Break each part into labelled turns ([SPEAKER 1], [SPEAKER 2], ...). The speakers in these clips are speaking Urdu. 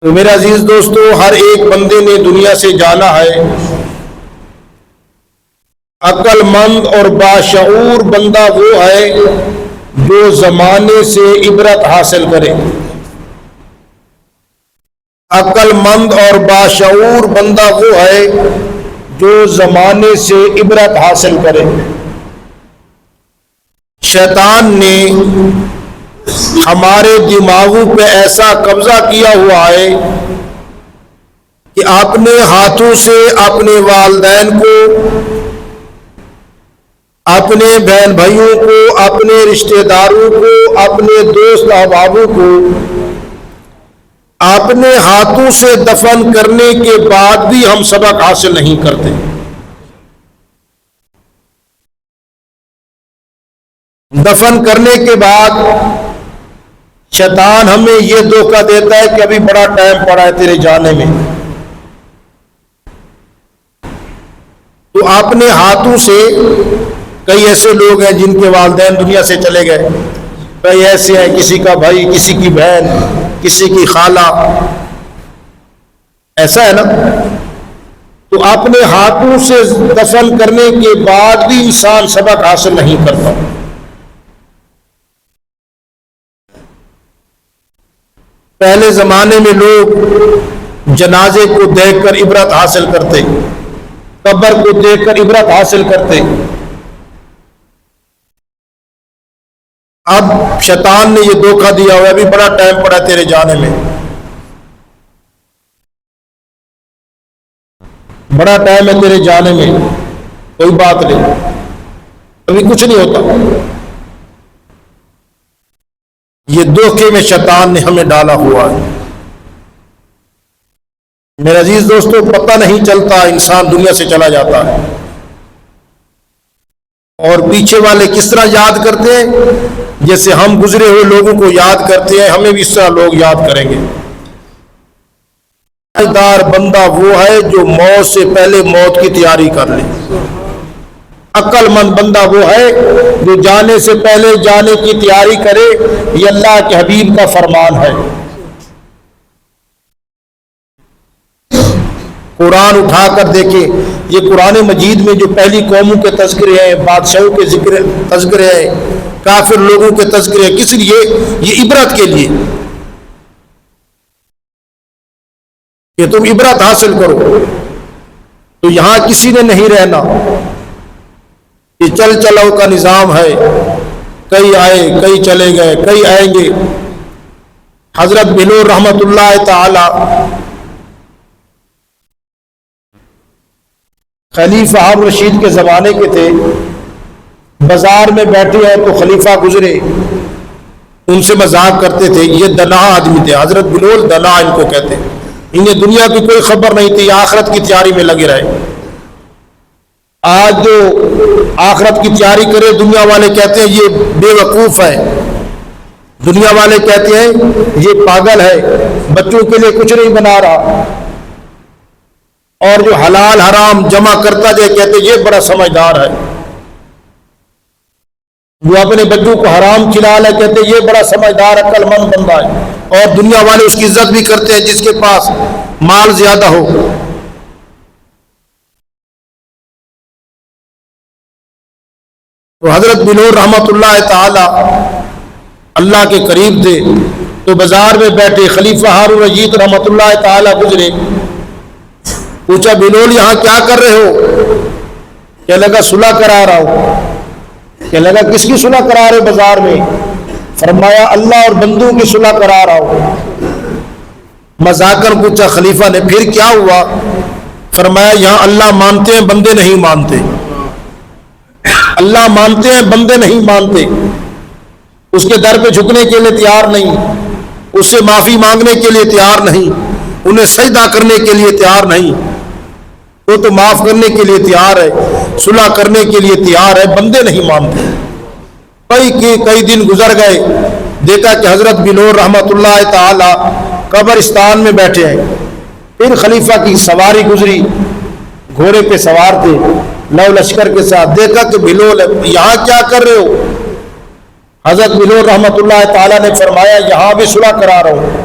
[SPEAKER 1] تو میرے عزیز دوستو، ہر ایک بندے نے دنیا سے جانا ہے۔ عقل مند اور باشعور بندہ وہ ہے جو زمانے سے عبرت حاصل کرے۔ عقل مند اور باشعور بندہ وہ ہے جو زمانے سے عبرت حاصل کرے۔ شیطان نے ہمارے دماغوں پہ ایسا قبضہ کیا ہوا ہے کہ اپنے ہاتھوں سے اپنے والدین کو، اپنے بہن بھائیوں کو، اپنے رشتہ داروں کو، اپنے دوست احبابوں کو اپنے ہاتھوں سے دفن کرنے کے بعد بھی ہم سبق حاصل نہیں کرتے۔ دفن کرنے کے بعد شیطان ہمیں یہ دھوکہ دیتا ہے کہ ابھی بڑا ٹائم پڑا ہے تیرے جانے میں، تو اپنے ہاتھوں سے، کئی ایسے لوگ ہیں جن کے والدین دنیا سے چلے گئے، کئی ایسے ہیں کسی کا بھائی، کسی کی بہن، کسی کی خالہ، ایسا ہے نا، تو اپنے ہاتھوں سے دفن کرنے کے بعد بھی انسان سبق حاصل نہیں کرتا۔ پہلے زمانے میں لوگ جنازے کو دیکھ کر عبرت حاصل کرتے، قبر کو دیکھ کر عبرت حاصل کرتے۔ اب شیطان نے یہ دھوکہ دیا ہوا ہے ابھی بڑا ٹائم پڑا تیرے جانے میں، بڑا ٹائم ہے تیرے جانے میں، کوئی بات نہیں، ابھی کچھ نہیں ہوتا۔ یہ دھوکے میں شیطان نے ہمیں ڈالا ہوا ہے۔ میرے عزیز دوستو، پتہ نہیں چلتا انسان دنیا سے چلا جاتا ہے، اور پیچھے والے کس طرح یاد کرتے ہیں، جیسے ہم گزرے ہوئے لوگوں کو یاد کرتے ہیں، ہمیں بھی اس طرح لوگ یاد کریں گے۔ سمجھدار بندہ وہ ہے جو موت سے پہلے موت کی تیاری کر لے۔ عقل مند بندہ وہ ہے جو جانے سے پہلے جانے کی تیاری کرے۔ یہ اللہ کے حبیب کا فرمان ہے۔ قرآن اٹھا کر دیکھیں، یہ قرآن مجید میں جو پہلی قوموں کے تذکرے ہیں، بادشاہوں کے تذکرے ہیں، کافر لوگوں کے تذکرے ہیں، کس لیے؟ یہ عبرت کے لیے کہ تم عبرت حاصل کرو۔ تو یہاں کسی نے نہیں رہنا، یہ چل چلاؤ کا نظام ہے، کئی آئے کئی چلے گئے، کئی آئیں گے۔ حضرت بلال رحمت اللہ تعالی خلیفہ ہارون رشید کے زمانے کے تھے، بازار میں بیٹھے ہیں تو خلیفہ گزرے، ان سے مذاق کرتے تھے، یہ دنا آدمی تھے، حضرت بلال دنا ان کو کہتے ہیں، انہیں دنیا کی کوئی خبر نہیں تھی، آخرت کی تیاری میں لگے رہے۔ آج جو آخرت کی تیاری کرے، دنیا والے کہتے ہیں یہ بے وقوف ہے، دنیا والے کہتے ہیں یہ پاگل ہے، بچوں کے لیے کچھ نہیں بنا رہا، اور جو حلال حرام جمع کرتا جائے کہتے ہیں یہ بڑا سمجھدار ہے، جو اپنے بچوں کو حرام کھلا لے کہتے ہیں یہ بڑا سمجھدار عقل مند بندہ ہے، اور دنیا والے اس کی عزت بھی کرتے ہیں جس کے پاس مال زیادہ ہو۔ تو حضرت بلال رحمت اللہ تعالی اللہ کے قریب تھے، تو بازار میں بیٹھے خلیفہ ہارون رشید رحمت اللہ تعالی گزرے، پوچھا بلال یہاں کیا کر رہے ہو؟ کہنے لگا صلح کرا رہا ہوں۔ کہنے لگا کس کی صلح کرا رہے بازار میں؟ فرمایا اللہ اور بندوں کی صلح کرا رہا ہوں۔ مذاکر پوچھا خلیفہ نے پھر کیا ہوا؟ فرمایا یہاں اللہ مانتے ہیں بندے نہیں مانتے، اللہ مانتے ہیں بندے نہیں مانتے، اس کے در پہ جھکنے کے لیے تیار نہیں، اس سے معافی مانگنے کے لیے تیار نہیں، انہیں سجدہ کرنے کے لیے تیار نہیں، وہ تو معاف کرنے کے لیے تیار ہے، صلح کرنے کے لیے تیار ہے، بندے نہیں مانتے۔ کئی دن گزر گئے، دیکھا کہ حضرت بلال رحمت اللہ تعالی قبرستان میں بیٹھے ہیں۔ پھر خلیفہ کی سواری گزری، گھوڑے پہ سوار تھے لو لشکر کے ساتھ، دیکھا کہ بلال یہاں کیا کر رہے ہو؟ حضرت بلال رحمت اللہ تعالیٰ نے فرمایا یہاں بھی صلح کرا رہا ہوں۔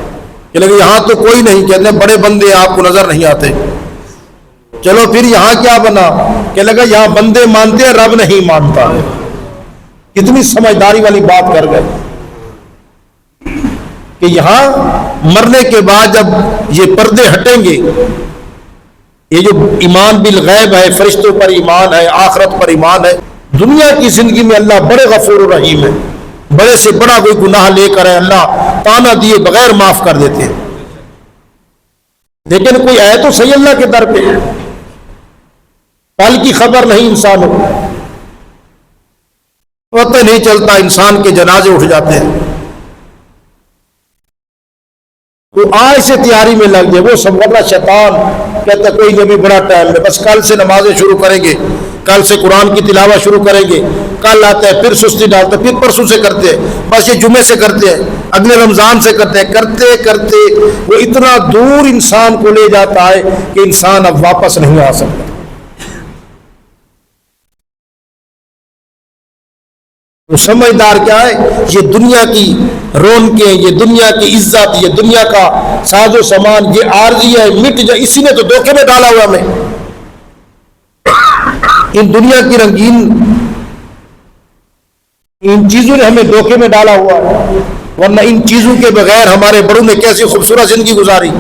[SPEAKER 1] کہ لگے یہاں تو کوئی نہیں، کہتے ہیں بڑے بندے آپ کو نظر نہیں آتے. چلو پھر یہاں کیا بنا کہ لگا یہاں بندے مانتے ہیں رب نہیں مانتا. کتنی سمجھداری والی بات کر گئے کہ یہاں مرنے کے بعد جب یہ پردے ہٹیں گے، یہ جو ایمان بالغیب ہے، فرشتوں پر ایمان ہے، آخرت پر ایمان ہے، دنیا کی زندگی میں اللہ بڑے غفور و رحیم ہے، بڑے سے بڑا کوئی گناہ لے کر ہے اللہ تانا دیے بغیر معاف کر دیتے ہیں. لیکن کوئی ہے تو صحیح اللہ کے در پہ، کل کی خبر نہیں انسانوں، پتہ نہیں چلتا انسان کے جنازے اٹھ جاتے ہیں. تو آج سے تیاری میں لگ جائے. وہ سب ورنہ شیطان کہتا کوئی نہیں ابھی بڑا ٹائم ہے، بس کل سے نمازیں شروع کریں گے، کل سے قرآن کی تلاوت شروع کریں گے، کل آتا ہے پھر سستی ڈالتے، پھر پرسوں سے کرتے ہیں، بس یہ جمعے سے کرتے ہیں، اگلے رمضان سے کرتے ہیں، کرتے کرتے وہ اتنا دور انسان کو لے جاتا ہے کہ انسان اب واپس نہیں آ سکتا. وہ سمجھدار کیا ہے، یہ دنیا کی رونقیں، یہ دنیا کی عزت، یہ دنیا کا ساز و سامان یہ عارضی ہے، مٹ جائے. اسی نے تو دھوکے میں ڈالا ہوا ہمیں، ان دنیا کی رنگین ان چیزوں نے ہمیں دھوکے میں ڈالا ہوا ہے. ورنہ ان چیزوں کے بغیر ہمارے بڑوں نے کیسی خوبصورت زندگی گزاری.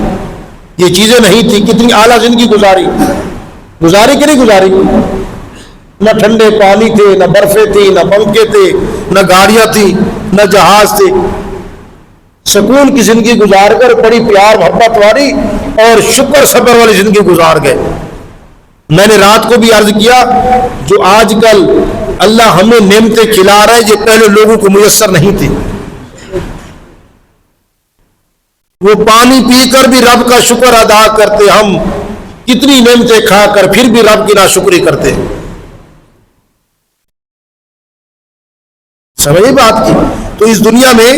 [SPEAKER 1] یہ چیزیں نہیں تھی کتنی اعلیٰ زندگی گزاری کہ نہیں گزاری. نہ ٹھنڈے پانی تھے، نہ برفیں تھی، نہ پنکھے تھے، نہ گاڑیاں تھیں، نہ جہاز تھے. سکون کی زندگی گزار کر بڑی پیار محبت والی اور شکر صبر والی زندگی گزار گئے. میں نے رات کو بھی عرض کیا، جو آج کل اللہ ہمیں نعمتیں کھلا رہا ہے یہ پہلے لوگوں کو میسر نہیں تھی. وہ پانی پی کر بھی رب کا شکر ادا کرتے، ہم کتنی نعمتیں کھا کر پھر بھی رب کی ناشکری کرتے. سمجھے بات کی. تو اس دنیا میں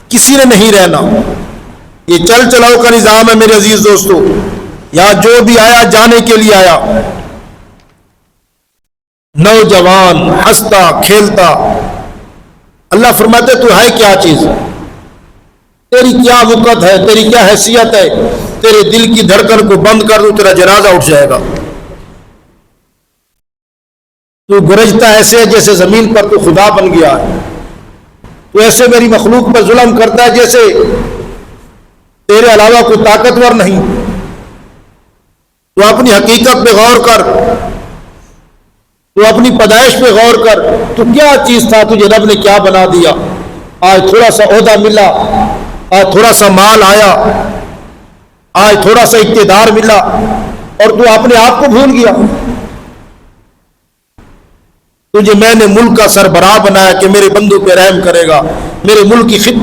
[SPEAKER 1] کسی نے نہیں رہنا، یہ چل چلاؤ کا نظام ہے میرے عزیز دوستو. یہاں جو بھی آیا جانے کے لیے آیا، نوجوان ہنستا کھیلتا. اللہ فرماتے تو ہے کیا چیز، تیری کیا وقت ہے، تیری کیا حیثیت ہے، تیرے دل کی دھڑکن کو بند کر دوں تیرا جنازہ اٹھ جائے گا. تو گرجتا ایسے جیسے زمین پر تو خدا بن گیا ہے، تو ایسے میری مخلوق پر ظلم کرتا ہے جیسے تیرے علاوہ کوئی طاقتور نہیں. تو اپنی حقیقت پہ غور کر، تو اپنی پیدائش پہ غور کر. تو کیا چیز تھا تجھے رب نے کیا بنا دیا. آج تھوڑا سا عہدہ ملا، آج تھوڑا سا مال آیا، آج تھوڑا سا اقتدار ملا اور تو اپنے آپ کو بھول گیا. تجھے میں نے ملک کا سربراہ بنایا کہ میرے بندوں پہ رحم کرے گا، میرے ملک کی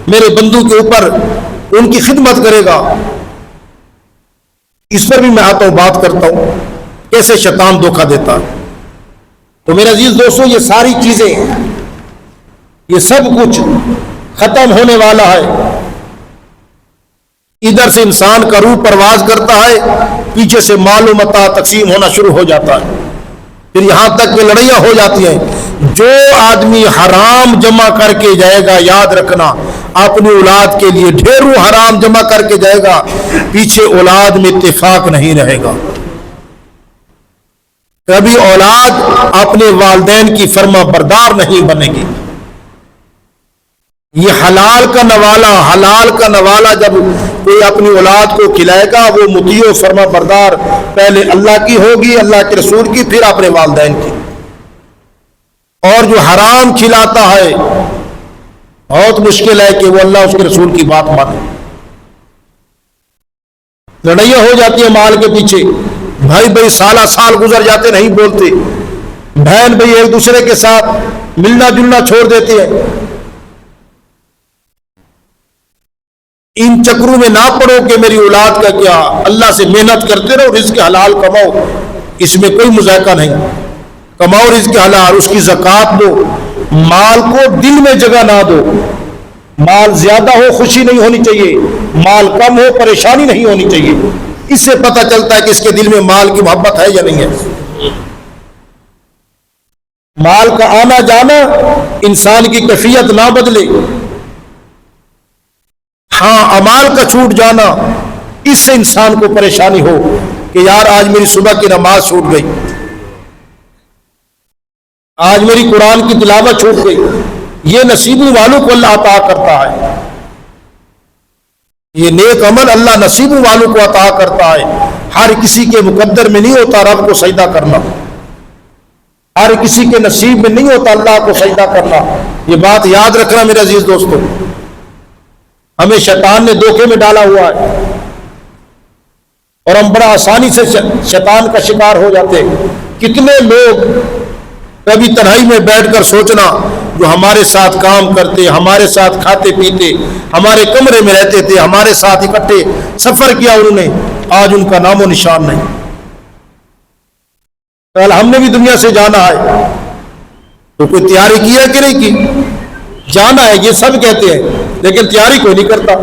[SPEAKER 1] میرے بندوں کے اوپر ان کی خدمت کرے گا. اس پر بھی میں آتا ہوں بات کرتا ہوں کیسے شیطان دھوکہ دیتا. تو میرے عزیز دوستو یہ ساری چیزیں، یہ سب کچھ ختم ہونے والا ہے. ادھر سے انسان کا روح پرواز کرتا ہے، پیچھے سے مال و متاع تقسیم ہونا شروع ہو جاتا ہے. پھر یہاں تک کہ لڑائیاں ہو جاتی ہیں. جو آدمی حرام جمع کر کے جائے گا، یاد رکھنا اپنی اولاد کے لیے ڈھیروں حرام جمع کر کے جائے گا، پیچھے اولاد میں اتفاق نہیں رہے گا. کبھی اولاد اپنے والدین کی فرما بردار نہیں بنے گی. یہ حلال کا نوالا جب کوئی اپنی اولاد کو کھلائے گا، وہ مطیع و فرما بردار پہلے اللہ کی ہوگی، اللہ کے رسول کی، پھر اپنے والدین کی. اور جو حرام کھلاتا ہے بہت مشکل ہے کہ وہ اللہ اس کے رسول کی بات مانے. لڑائیاں ہو جاتی ہیں مال کے پیچھے، بھائی سالہ سال گزر جاتے نہیں بولتے، بہن بھائی ایک دوسرے کے ساتھ ملنا جلنا چھوڑ دیتے ہیں. ان چکروں میں نہ پڑو کہ میری اولاد کا کیا. اللہ سے محنت کرتے رہو، رزق حلال کماؤ، اس میں کوئی مذائقہ نہیں. کماؤ رزق حلال، اس کی زکوٰۃ دو. مال کو دل میں جگہ نہ دو. مال زیادہ ہو خوشی نہیں ہونی چاہیے، مال کم ہو پریشانی نہیں ہونی چاہیے. اس سے پتہ چلتا ہے کہ اس کے دل میں مال کی محبت ہے یا نہیں ہے. مال کا آنا جانا انسان کی کیفیت نہ بدلے. ہاں امال کا چھوٹ جانا، اس سے انسان کو پریشانی ہو کہ یار آج میری صبح کی نماز چھوٹ گئی، آج میری قرآن کی تلاوت چھوٹ گئی. یہ نصیبوں والوں کو اللہ عطا کرتا ہے، یہ نیک عمل اللہ نصیبوں والوں کو عطا کرتا ہے. ہر کسی کے مقدر میں نہیں ہوتا رب کو سجدہ کرنا، ہر کسی کے نصیب میں نہیں ہوتا اللہ کو سجدہ کرنا. یہ بات یاد رکھنا میرے عزیز دوستو. ہمیں شیطان نے دھوکے میں ڈالا ہوا ہے اور ہم بڑا آسانی سے شیطان کا شکار ہو جاتے ہیں. کتنے لوگ کبھی تنہائی میں بیٹھ کر سوچنا جو ہمارے ساتھ کام کرتے، ہمارے ساتھ کھاتے پیتے، ہمارے کمرے میں رہتے تھے، ہمارے ساتھ اکٹھے سفر کیا انہوں نے، آج ان کا نام و نشان نہیں. کل ہم نے بھی دنیا سے جانا ہے تو کوئی تیاری کی ہے کہ نہیں کی؟ جانا ہے یہ سب کہتے ہیں لیکن تیاری کوئی نہیں کرتا.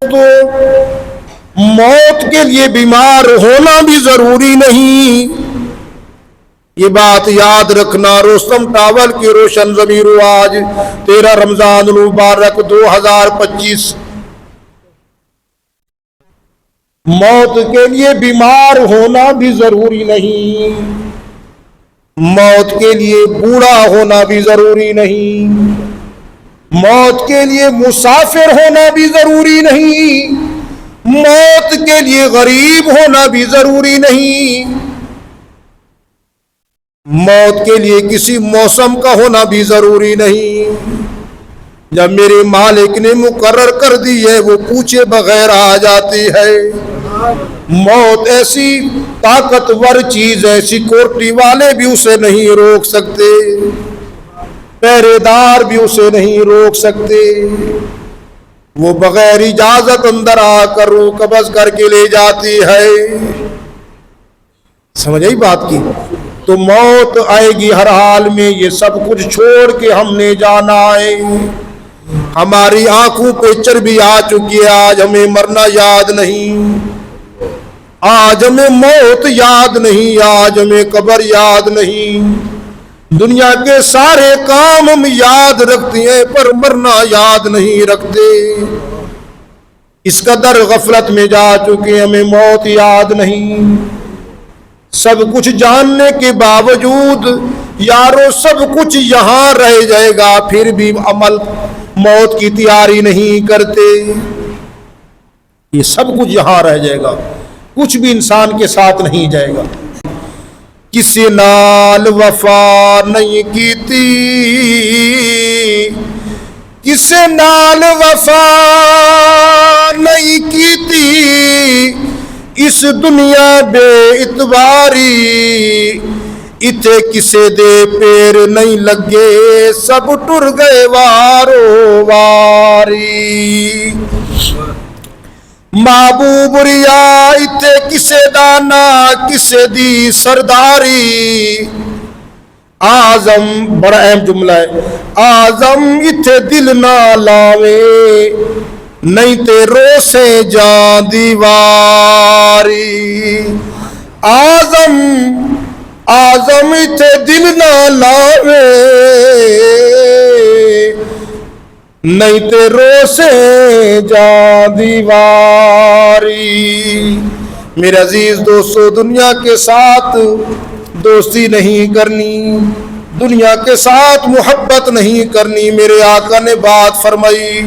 [SPEAKER 1] تو موت کے لیے بیمار ہونا بھی ضروری نہیں، یہ بات یاد رکھنا. رستم ٹاول کی روشن ضمیر آج 13 رمضان المبارک 2025. موت کے لیے بیمار ہونا بھی ضروری نہیں، موت کے لیے بوڑھا ہونا بھی ضروری نہیں، موت کے لیے مسافر ہونا بھی ضروری نہیں، موت کے لیے غریب ہونا بھی ضروری نہیں، موت کے لیے کسی موسم کا ہونا بھی ضروری نہیں. جب میرے مالک نے مقرر کر دی ہے وہ پوچھے بغیر آ جاتی ہے. موت ایسی طاقتور چیز ہے، سیکورٹی والے بھی اسے نہیں روک سکتے، پہرے دار بھی اسے نہیں روک سکتے. وہ بغیر اجازت اندر آ کر روح قبض کر کے لے جاتی ہے. سمجھ آئی بات کی؟ تو موت آئے گی ہر حال میں، یہ سب کچھ چھوڑ کے ہم نے جانا ہے. ہماری آنکھوں پہ چربی آ چکی ہے، آج ہمیں مرنا یاد نہیں، آج ہمیں موت یاد نہیں، آج ہمیں قبر یاد نہیں. دنیا کے سارے کام ہم یاد رکھتے ہیں پر مرنا یاد نہیں رکھتے. اس قدر غفلت میں جا چکے ہمیں موت یاد نہیں. سب کچھ جاننے کے باوجود یارو سب کچھ یہاں رہ جائے گا، پھر بھی عمل موت کی تیاری نہیں کرتے. یہ سب کچھ یہاں رہ جائے گا، کچھ بھی انسان کے ساتھ نہیں جائے گا. کسی نال وفا نہیں کیتی، کسی نال وفا نہیں کیتی، اس دنیا بے اتباری، اتھے کسے دے پیر نہیں لگے، سب ٹر گئے وارو واری. محبوب ریا اتھے کسے دانا کسے دی سرداری. آزم بڑا اہم جملہ ہے، آزم اتھے دل نہ لاوے، نہیں تے روسے جان دیواری. آزم آزم اتھے دل نہ لاوے، نہیں تے روسے جان دیواری. میرے عزیز دوستو، دنیا کے ساتھ دوستی نہیں کرنی، دنیا کے ساتھ محبت نہیں کرنی. میرے آقا نے بات فرمائی،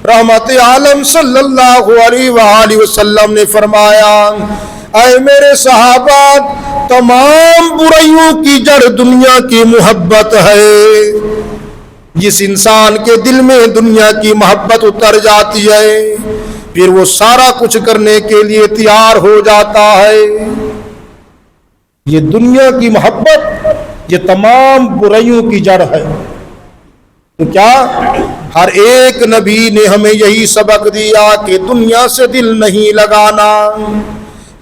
[SPEAKER 1] رحمت عالم صلی اللہ علیہ وآلہ وسلم نے فرمایا، اے میرے صحابہ، تمام برائیوں کی جڑ دنیا کی محبت ہے. جس انسان کے دل میں دنیا کی محبت اتر جاتی ہے پھر وہ سارا کچھ کرنے کے لیے تیار ہو جاتا ہے. یہ دنیا کی محبت یہ تمام برائیوں کی جڑ ہے. تو کیا ہر ایک نبی نے ہمیں یہی سبق دیا کہ دنیا سے دل نہیں لگانا.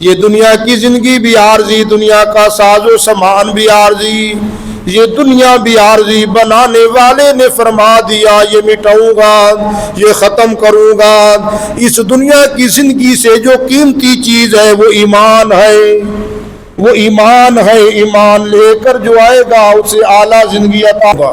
[SPEAKER 1] یہ دنیا کی زندگی بھی عارضی، دنیا کا ساز و سامان بھی عارضی، یہ دنیا بھی عارضی. بنانے والے نے فرما دیا یہ مٹاؤں گا، یہ ختم کروں گا. اس دنیا کی زندگی سے جو قیمتی چیز ہے وہ ایمان ہے، وہ ایمان ہے. ایمان لے کر جو آئے گا اسے اعلیٰ زندگی عطا ہوگا.